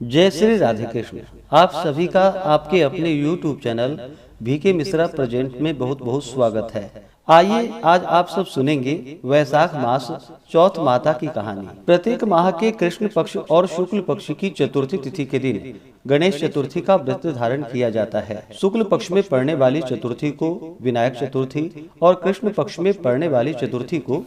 जय श्री राधे कृष्ण। आप सभी का आपके अपने YouTube channel VK Mishra present में बहुत बहुत स्वागत है। आइए आज आप सब सुनेंगे वैशाख मास चौथ माता की कहानी। प्रत्येक माह के कृष्ण पक्ष और शुक्ल पक्ष की चतुर्थी तिथि के दिन गणेश चतुर्थी का व्रत धारण किया जाता है। शुक्ल पक्ष में पड़ने वाली चतुर्थी को विनायक चतुर्थी और कृष्ण पक्ष में पड़ने वाली चतुर्थी को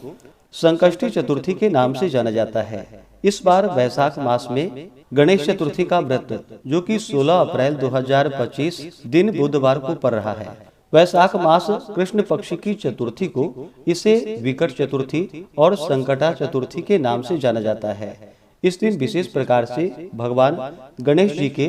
संकष्टी चतुर्थी के नाम से जाना जाता है। इस बार वैशाख मास में गणेश चतुर्थी का व्रत जो कि 16 अप्रैल 2025 दिन बुधवार को पड़ रहा है। वैशाख मास कृष्ण पक्ष की चतुर्थी को इसे विकट चतुर्थी और संकटा चतुर्थी के नाम से जाना जाता है। इस दिन विशेष प्रकार से भगवान गणेश जी के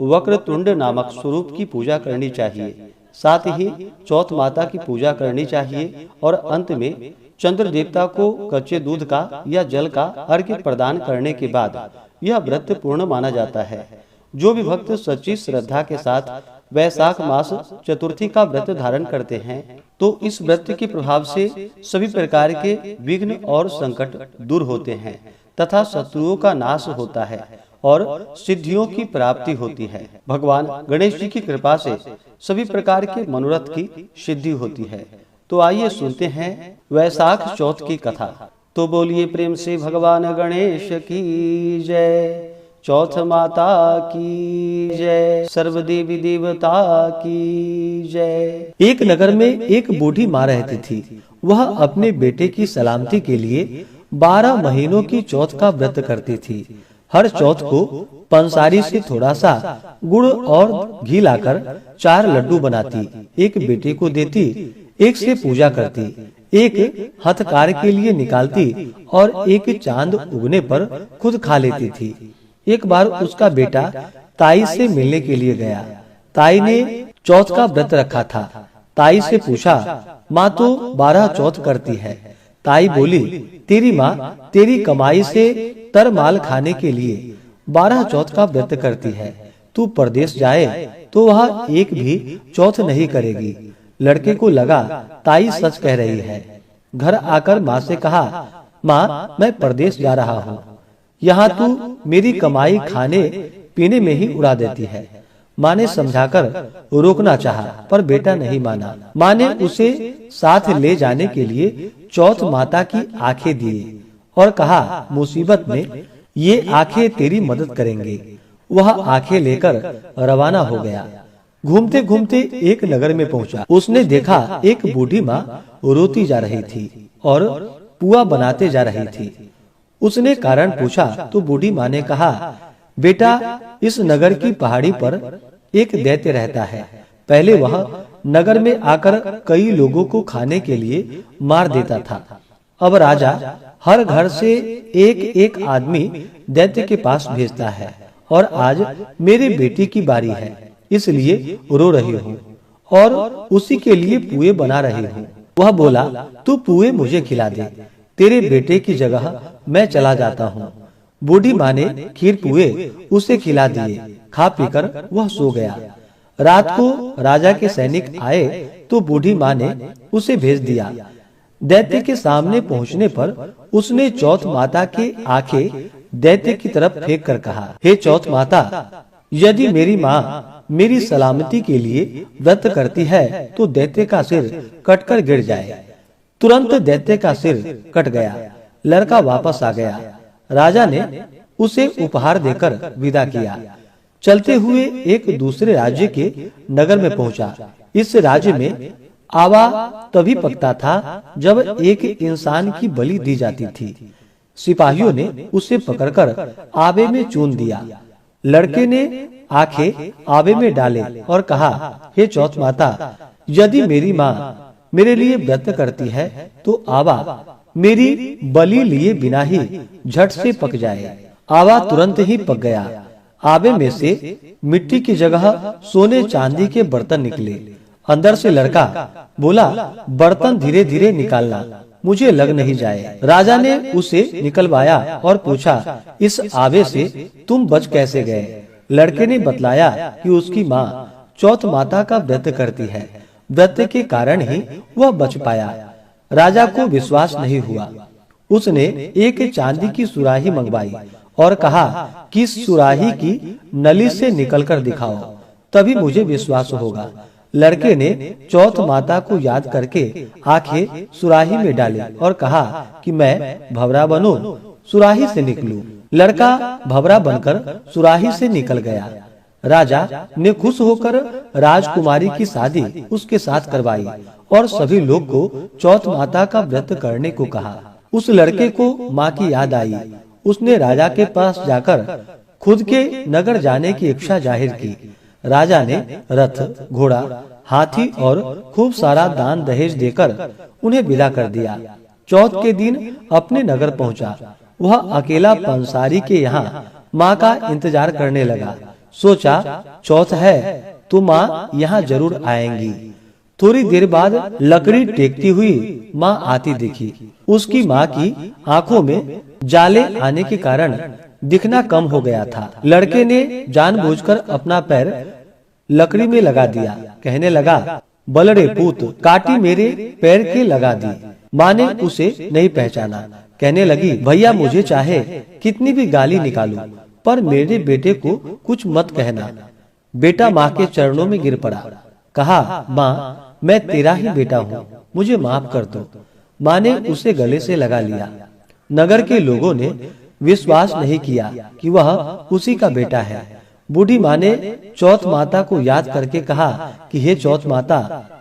वक्रतुंड नामक स्वरूप की पूजा करनी चाहिए। साथ ही चौथ माता की पूजा करनी चाहिए और अंत में चंद्र देवता को कच्चे दूध का या जल का अर्घ्य प्रदान करने के बाद यह व्रत पूर्ण माना जाता है। जो भी भक्त सच्ची श्रद्धा के साथ वैशाख मास चतुर्थी का व्रत धारण करते हैं तो इस व्रत के प्रभाव से सभी प्रकार के विघ्न और संकट दूर होते हैं तथा शत्रुओं का नाश होता है और सिद्धियों की प्राप्ति होती है। भगवान गणेश जी की कृपा से सभी प्रकार के मनोरथ की सिद्धि होती है। तो आइए सुनते हैं वैशाख चौथ की कथा। तो बोलिए प्रेम से भगवान गणेश की जय, चौथ माता की जय, सर्व देवी देवता की जय। एक नगर में एक बूढ़ी माँ रहती थी। वह अपने बेटे की सलामती के लिए 12 महीनों की चौथ का व्रत करती थी। हर चौथ को पंसारी से थोड़ा सा गुड़ और घी लाकर 4 लड्डू बनाती, एक बेटे को देती, एक से पूजा करती, एक हथकार के लिए निकालती और एक चांद उगने पर खुद खा लेती थी। एक बार उसका बेटा ताई से मिलने के लिए गया। ताई ने चौथ का व्रत रखा था। ताई से पूछा, माँ तो 12 चौथ करती है। ताई बोली, तेरी माँ तेरी कमाई से तरमाल खाने के लिए 12 चौथ का व्रत करती है। तू परदेश जाए तो वह एक भी चौथ नहीं करेगी। लड़के को लगा ताई सच कह रही है। घर आकर माँ से कहा, माँ मैं परदेश जा रहा हूँ, यहाँ तू मेरी कमाई खाने पीने में ही उड़ा देती है। माँ ने समझाकर रोकना चाहा पर बेटा नहीं माना। माँ ने उसे साथ ले जाने के लिए चौथ माता की आंखें दिए और कहा, मुसीबत में ये आंखें तेरी मदद करेंगे। वह आंखें लेकर रवाना हो गया। घूमते घूमते एक नगर में पहुंचा। उसने देखा एक बूढ़ी माँ रोती जा रही थी और पुआ बनाते जा रही थी। उसने कारण पूछा तो बूढ़ी माँ ने कहा, बेटा इस नगर की पहाड़ी पर एक दैत्य रहता है। पहले वह नगर में आकर कई लोगों को खाने के लिए मार देता था। अब राजा हर घर से एक एक आदमी दैत्य के पास भेजता है और आज मेरे बेटी की बारी है, इसलिए रो रही हूँ और उसी के लिए पुए बना रही हूँ। वह बोला, तू पुए मुझे खिला दे, तेरे बेटे की जगह मैं चला जाता हूँ। बूढ़ी माँ ने खीर पुए उसे खिला दिए। खा पीकर वह सो गया। रात को राजा के सैनिक आए तो बूढ़ी माँ ने उसे भेज दिया। दैत्य के सामने पहुँचने पर उसने चौथ माता के आंखें दैत्य की तरफ फेंक कर कहा, हे चौथ माता, यदि मेरी माँ मेरी सलामती के लिए व्रत करती है तो दैत्य का सिर कटकर गिर जाए। तुरंत दैत्य का सिर कट गया। लड़का वापस आ गया। राजा ने उसे उपहार देकर विदा किया। चलते हुए एक दूसरे राज्य के नगर में पहुंचा। इस राज्य में आवा तभी पकता था जब एक इंसान की बलि दी जाती थी। सिपाहियों ने उसे पकड़कर आबे में चून दिया। लड़के ने आंखें आबे में डाले और कहा, हे चौथ माता, यदि मेरी माँ मेरे लिए व्रत करती है तो आवा मेरी बलि लिए बिना ही झट से पक जाए। आवा तुरंत ही पक गया। आबे में से मिट्टी की जगह सोने चांदी के बर्तन निकले। अंदर से लड़का बोला, बर्तन धीरे धीरे निकालना, मुझे लग नहीं जाए। राजा ने उसे निकलवाया और पूछा, इस आबे से तुम बच कैसे गए? लड़के ने बतलाया कि उसकी माँ चौथ माता का व्रत करती है, व्रत के कारण ही वह बच पाया। राजा को विश्वास नहीं हुआ। उसने एक चांदी की सुराही मंगवाई और कहा कि सुराही की नली से निकलकर दिखाओ, तभी मुझे विश्वास होगा। लड़के ने चौथ माता को याद करके आंखें सुराही में डाली और कहा कि मैं भंवरा बनूं, सुराही से निकलूं। लड़का भंवरा बनकर सुराही से निकल गया। राजा ने खुश होकर राजकुमारी की शादी उसके साथ करवाई और सभी लोग को चौथ माता का व्रत करने को कहा। उस लड़के को माँ की याद आई। उसने राजा के पास जाकर खुद के नगर जाने की इच्छा जाहिर की। राजा ने रथ, घोड़ा, हाथी और खूब सारा दान दहेज देकर उन्हें विदा कर दिया। चौथ के दिन अपने नगर पहुंचा। वह अकेला पंसारी के यहाँ माँ का इंतजार करने लगा। सोचा चौथ है तो माँ यहाँ जरूर आएंगी। थोड़ी देर बाद लकड़ी टेकती हुई माँ आती दिखी। उसकी माँ की आंखों में जाले आने के कारण दिखना कम हो गया था। लड़के ने जानबूझकर अपना पैर लकड़ी में लगा दिया। कहने लगा, बलरे पूत, काटी मेरे पैर के लगा दी। माँ ने उसे नहीं पहचाना। कहने लगी, भैया मुझे चाहे कितनी भी गाली निकालूं, पर मेरे बेटे को कुछ मत कहना। बेटा माँ के चरणों में गिर पड़ा। कहा, माँ मैं तेरा ही बेटा हूँ, मुझे माफ कर दो। माँ ने उसे गले से लगा लिया। नगर के लोगों ने विश्वास नहीं किया कि वह उसी का बेटा है। बूढ़ी माँ ने चौथ माता को याद करके कहा कि हे चौथ माता,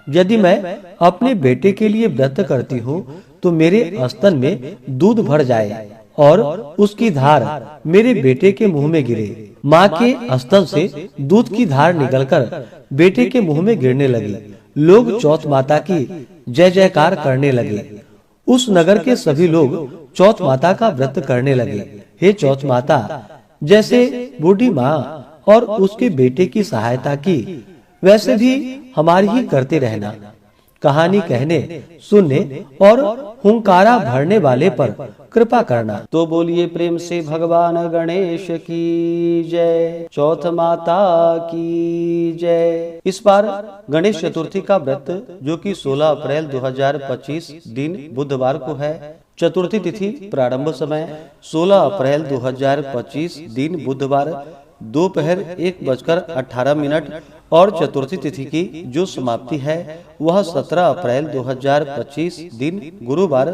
यदि मैं अपने बेटे के लिए व्रत करती हूँ तो मेरे स्तन में दूध भर जाए और उसकी धार मेरे बेटे के मुंह में गिरे। माँ के स्तन से दूध की धार निकलकर बेटे के मुंह में गिरने लगी। लोग चौथ माता की जय जयकार करने लगे। उस नगर के सभी लोग चौथ माता का व्रत करने लगे। हे चौथ माता, जैसे बूढ़ी माँ और उसके बेटे की सहायता की, वैसे भी हमारी ही करते रहना। कहानी कहने, सुनने और हुंकारा भरने वाले पर कृपा करना। तो बोलिए प्रेम से भगवान गणेश की जय, चौथ माता की जय। इस बार गणेश चतुर्थी का व्रत जो कि 16 अप्रैल 2025 दिन बुधवार को है। चतुर्थी तिथि प्रारंभ समय 16 अप्रैल 2025 दिन बुधवार दोपहर 1:18 और चतुर्थी तिथि की जो समाप्ति है वह 17 अप्रैल 2025 दिन गुरुवार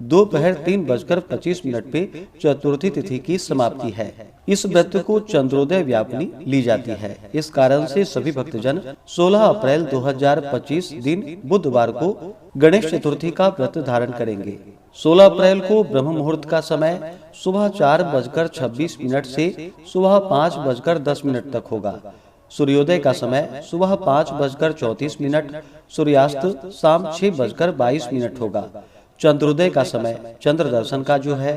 दोपहर 3:25 पे चतुर्थी तिथि की समाप्ति है। इस व्रत को चंद्रोदय व्यापिनी ली जाती है। इस कारण से सभी भक्तजन 16 अप्रैल 2025 दिन बुधवार को गणेश चतुर्थी का व्रत धारण करेंगे। 16 अप्रैल को ब्रह्म मुहूर्त का समय सुबह 4:26 से सुबह 5:10 तक होगा। सूर्योदय का समय सुबह 5:34, सूर्यास्त शाम 6:22 होगा। चंद्रोदय का समय चंद्र दर्शन का जो है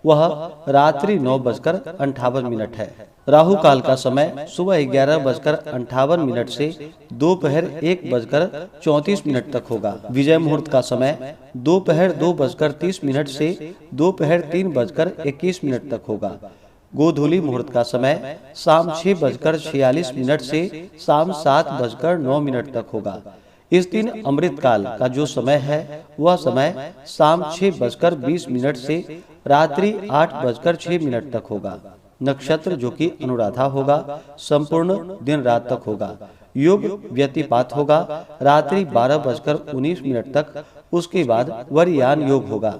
वह रात्रि 9:58 है। राहु काल का समय सुबह 11:58 से दोपहर 1:34 तक होगा। विजय मुहूर्त का समय दोपहर 2:30 से दोपहर 3:21 तक होगा। गोधूली मुहूर्त का समय शाम 6:46 से शाम 7:09 तक होगा। इस दिन अमृत काल का जो समय है वह समय शाम 6:20 से रात्रि 8:06 तक होगा। नक्षत्र जो कि अनुराधा होगा संपूर्ण दिन रात तक होगा। योग व्यतिपात होगा रात्रि 12:19 तक। उसके बाद वरयान योग होगा।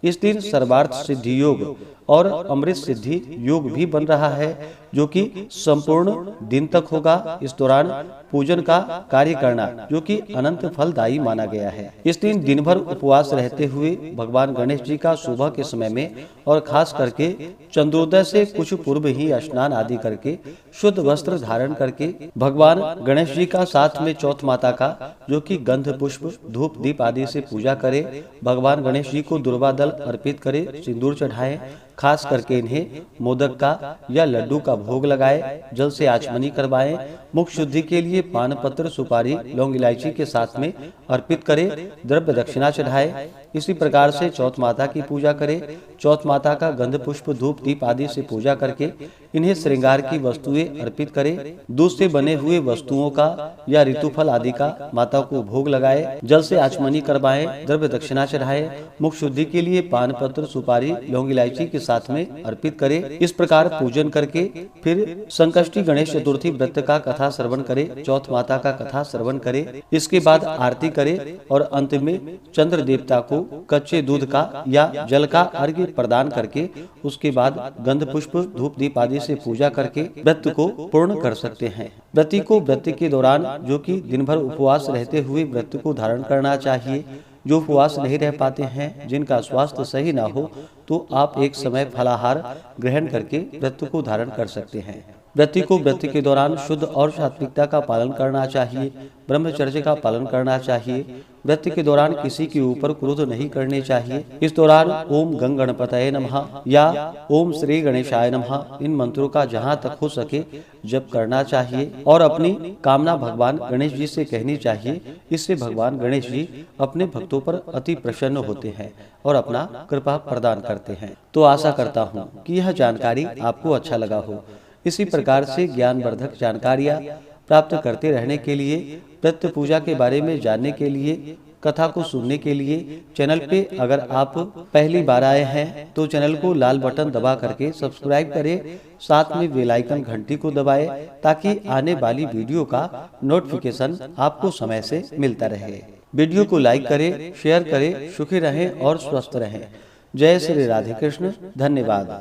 इस दिन सर्वार्थ सिद्धि योग और अमृत सिद्धि योग भी बन रहा है जो कि संपूर्ण दिन तक होगा। इस दौरान पूजन का कार्य करना जो कि अनंत फलदायी माना गया है। इस दिन दिन भर उपवास रहते हुए भगवान गणेश जी का सुबह के समय में और खास करके चंद्रोदय से कुछ पूर्व ही स्नान आदि करके शुद्ध वस्त्र धारण करके भगवान गणेश जी का साथ में चौथ माता का जो कि गंध पुष्प धूप दीप आदि से पूजा करे। भगवान गणेश जी को दुर्वा दल अर्पित करे, सिंदूर चढ़ाए, खास करके इन्हें मोदक का या लड्डू का भोग लगाए, जल से आचमनी करवाएं, मुख शुद्धि के लिए पान पत्र सुपारी लौंग इलायची के साथ में अर्पित करे, द्रव्य दक्षिणा चढ़ाए। इसी प्रकार से चौथ माता की पूजा करे। चौथ माता का गंध पुष्प धूप दीप आदि से पूजा करके इन्हें श्रृंगार की वस्तुएं अर्पित करे, दूध से बने हुए वस्तुओं का या ऋतुफल आदि का माता को भोग लगाए, जल से आचमनी करवाए, द्रव्य दक्षिणा चढ़ाए, मुख शुद्धि के लिए पान पत्र, सुपारी, लौंग इलायची के साथ में अर्पित करे। इस प्रकार पूजन करके फिर संकष्टी गणेश चतुर्थी व्रत का कथा श्रवण करे, चौथ माता का कथा श्रवण करे। इसके बाद आरती करे और अंत में चंद्र देवता को कच्चे दूध का या जल का अर्घ्य प्रदान करके उसके बाद गंध पुष्प धूप दीप आदि से पूजा करके व्रत को पूर्ण कर सकते हैं। व्रती को व्रत के दौरान जो कि दिन भर उपवास रहते हुए व्रत को धारण करना चाहिए। जो उपवास नहीं रह पाते हैं, जिनका स्वास्थ्य सही ना हो, तो आप एक समय फलाहार ग्रहण करके व्रत को धारण कर सकते हैं। व्रती को व्रत के दौरान शुद्ध और सात्विकता का पालन करना चाहिए, ब्रह्मचर्य का पालन करना चाहिए। व्रत के दौरान किसी के ऊपर क्रोध नहीं करने चाहिए। इस दौरान ओम गंग गणपतये नमः या ओम श्री गणेशाय नमः इन मंत्रों का जहां तक हो सके जप करना चाहिए और अपनी कामना भगवान गणेश जी से कहनी चाहिए। इससे भगवान गणेश जी अपने भक्तों पर अति प्रसन्न होते हैं और अपना कृपा प्रदान करते हैं। तो आशा करता हूँ कि यह जानकारी आपको अच्छा लगा हो। इसी प्रकार से ज्ञानवर्धक जानकारियाँ प्राप्त करते रहने के लिए, व्रत पूजा के बारे में जानने के लिए, कथा को सुनने के लिए चैनल पे अगर आप पहली बार आए हैं तो चैनल को लाल बटन दबा करके सब्सक्राइब करें, साथ में बेल आइकन घंटी को दबाएं ताकि आने वाली वीडियो का नोटिफिकेशन आपको समय से मिलता रहे। वीडियो को लाइक करें, शेयर करें, सुखी रहें और स्वस्थ रहें। जय श्री राधे कृष्ण। धन्यवाद।